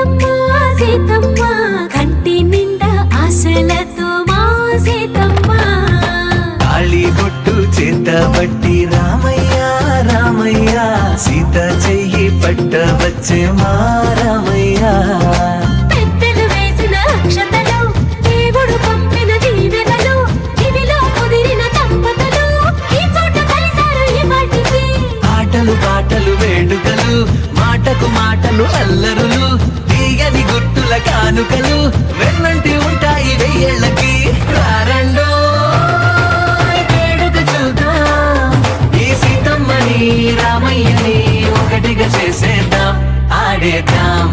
సీతమ్మ సీతమ్మ కంటి నిండా ఆశలతో మా సీతమ్మ తాళి బొట్టు చేత బట్టి రామయ్య రామయ్య సీత చెయ్యి పట్ట వచ్చే మా రామయ్య పెద్దలు వేసిన అక్షతలు దేవుడు పంపిన దీవెనలు ఇవిలో కుదిరిన దంపతులు ఈ చోట కలిసారు ఈ వాటికి ఆటలు పాటలు వేడుకలు మాటకు మాటలు అల్లరులు తీయని గుర్తుల కానుకలు వెన్నంటి ఉంటాయి వెయ్యేళ్ళకి రారండో వేడుక చూద్దాం ఈ సీతమ్మని రామయ్యని ఒకటిగా చేసేద్దాం ఆడేద్దాం